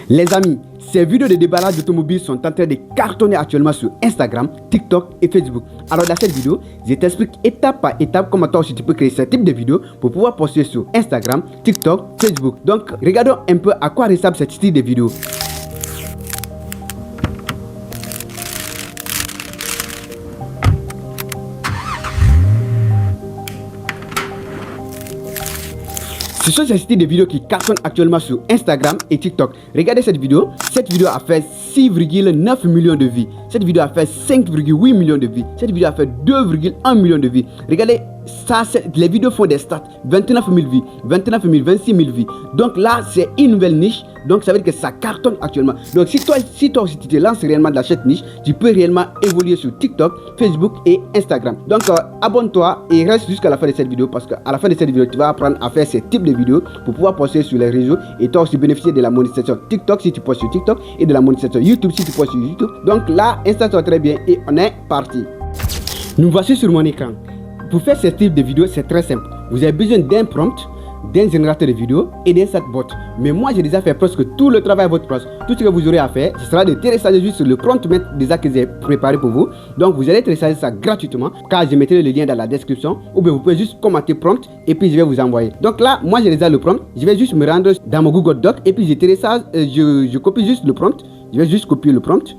Les amis, ces vidéos de déballage d'automobile sont en train de cartonner actuellement sur Instagram, TikTok et Facebook. Alors dans cette vidéo, je t'explique étape par étape comment toi aussi tu peux créer ce type de vidéos pour pouvoir poster sur Instagram, TikTok, Facebook. Donc regardons un peu à quoi ressemble ce style de vidéo. Ce sont ces styles de vidéos qui cartonnent actuellement sur Instagram et TikTok. Regardez cette vidéo. Cette vidéo a fait 6,9 millions de vues. Cette vidéo a fait 5,8 millions de vues. Cette vidéo a fait 2,1 millions de vues. Regardez, ça, les vidéos font des stats. 29 000 vues, 29 000, 26 000 vues. Donc là, c'est une nouvelle niche. Donc ça veut dire que ça cartonne actuellement. Donc si toi aussi tu te lances réellement dans cette niche, tu peux réellement évoluer sur TikTok, Facebook et Instagram. Donc abonne-toi et reste jusqu'à la fin de cette vidéo parce qu'à la fin de cette vidéo, tu vas apprendre à faire ce type de vidéos pour pouvoir poster sur les réseaux et toi aussi bénéficier de la monétisation TikTok si tu postes sur TikTok et de la monétisation YouTube si tu postes sur YouTube. Donc là, installe-toi très bien et on est parti. Nous voici sur mon écran. Pour faire ce type de vidéo, c'est très simple. Vous avez besoin d'un prompt, d'un générateur de vidéos et d'un chatbot. Mais moi, j'ai déjà fait presque tout le travail à votre place. Tout ce que vous aurez à faire, ce sera de télécharger juste le prompt déjà que j'ai préparé pour vous. Donc, vous allez télécharger ça gratuitement car je mettrai le lien dans la description ou bien vous pouvez juste commenter prompt et puis je vais vous envoyer. Donc là, moi, j'ai déjà le prompt. Je vais juste me rendre dans mon Google Doc et puis je télécharge, je copie juste le prompt. Je vais juste copier le prompt.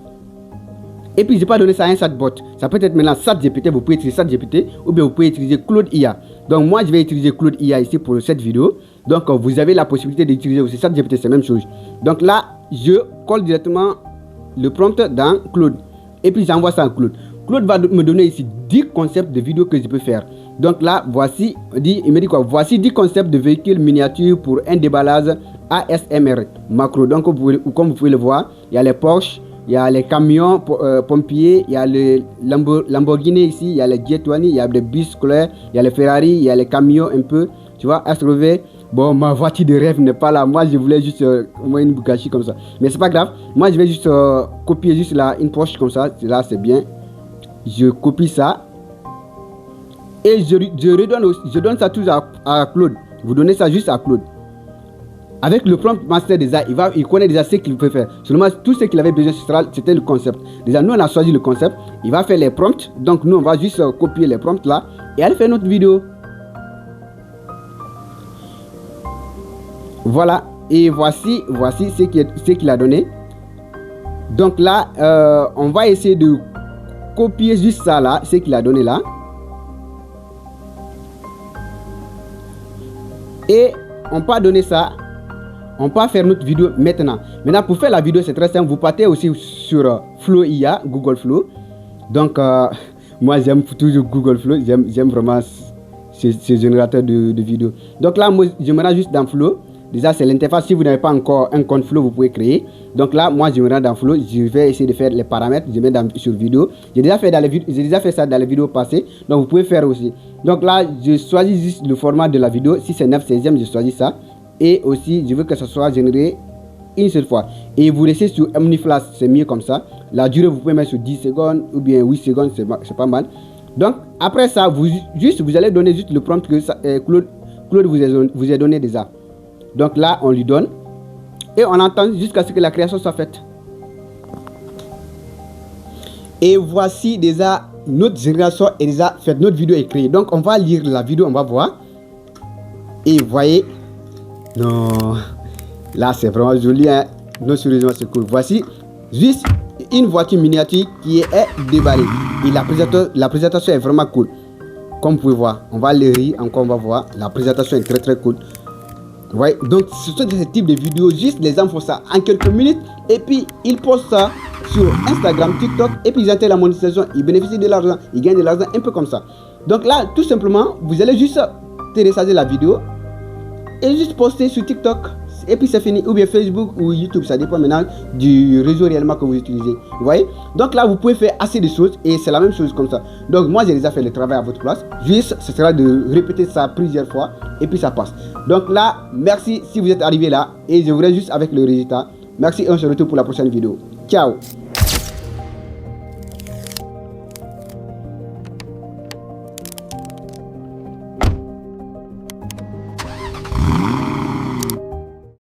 Et puis, je peux donner ça à un chatbot. Ça peut être maintenant ChatGPT, vous pouvez utiliser ChatGPT ou bien vous pouvez utiliser Claude IA. Donc, moi, je vais utiliser Claude IA ici pour cette vidéo. Donc, vous avez la possibilité d'utiliser aussi ChatGPT, c'est la même chose. Donc là, je colle directement le prompt dans Claude. Et puis, j'envoie ça à Claude. Claude va me donner ici 10 concepts de vidéos que je peux faire. Donc là, voici, il me dit quoi? Voici 10 concepts de véhicules miniatures pour un déballage ASMR macro. Donc, comme vous pouvez le voir, il y a les Porsche. Il y a les camions pompiers, il y a les Lamborghini ici, il y a les Jet-Wani, il y a les bus scolaires, il y a les Ferrari, il y a les camions un peu, tu vois, SRV. Bon, ma voiture de rêve n'est pas là. Moi, je voulais juste moi une Bugatti comme ça. Mais c'est pas grave. Moi, je vais juste copier juste là une Porsche comme ça. Là, c'est bien. Je copie ça. Et je donne ça tout à Claude. Vous donnez ça juste à Claude. Avec le prompt master déjà, il connaît déjà ce qu'il peut faire. Seulement, tout ce qu'il avait besoin, c'était le concept. Déjà, nous, on a choisi le concept. Il va faire les prompts. Donc, nous, on va juste copier les prompts là. Et aller faire notre vidéo. Voilà. Et voici ce qu'il a donné. Donc là, on va essayer de copier juste ça là, ce qu'il a donné là. Et on peut donner ça. On peut faire notre vidéo maintenant. Maintenant, pour faire la vidéo, c'est très simple. Vous partez aussi sur Flow IA, Google Flow. Donc, moi, j'aime toujours Google Flow. J'aime vraiment ce générateur de vidéos. Donc là, moi, je me rends juste dans Flow. Déjà, c'est l'interface. Si vous n'avez pas encore un compte Flow, vous pouvez créer. Donc là, moi, je me rends dans Flow. Je vais essayer de faire les paramètres. Je mets sur vidéo. J'ai déjà fait ça dans les vidéos passées. Donc, vous pouvez faire aussi. Donc là, je choisis juste le format de la vidéo. Si c'est 9/16e, je choisis ça. Et aussi, je veux que ça soit généré une seule fois. Et vous laissez sur OmniFlash, c'est mieux comme ça. La durée, vous pouvez mettre sur 10 secondes ou bien 8 secondes, c'est pas mal. Donc, après ça, vous allez donner juste le prompt que Claude vous a donné déjà. Donc là, on lui donne. Et on attend jusqu'à ce que la création soit faite. Et voici déjà, notre génération est déjà faite. Notre vidéo est créée. Donc, on va lire la vidéo, on va voir. Et vous voyez... Non, là c'est vraiment joli, hein? Non, sérieusement c'est cool. Voici juste une voiture miniature qui est déballée. Et la présentation est vraiment cool. Comme vous pouvez voir, on va le rire encore, on va voir. La présentation est très très cool. Ouais, donc ce sont ce type de vidéos, juste les gens font ça en quelques minutes. Et puis ils postent ça sur Instagram, TikTok. Et puis ils atteignent la monétisation, ils bénéficient de l'argent, ils gagnent de l'argent un peu comme ça. Donc là, tout simplement, vous allez juste télécharger la vidéo et juste poster sur TikTok et puis c'est fini, ou bien Facebook ou YouTube, ça dépend maintenant du réseau réellement que vous utilisez. Vous voyez, donc là vous pouvez faire assez de choses et c'est la même chose comme ça. Donc moi j'ai déjà fait le travail à votre place, juste ce sera de répéter ça plusieurs fois et puis ça passe. Donc là, merci si vous êtes arrivé là et je vous reste juste avec le résultat. Merci et on se retrouve pour la prochaine vidéo. Ciao.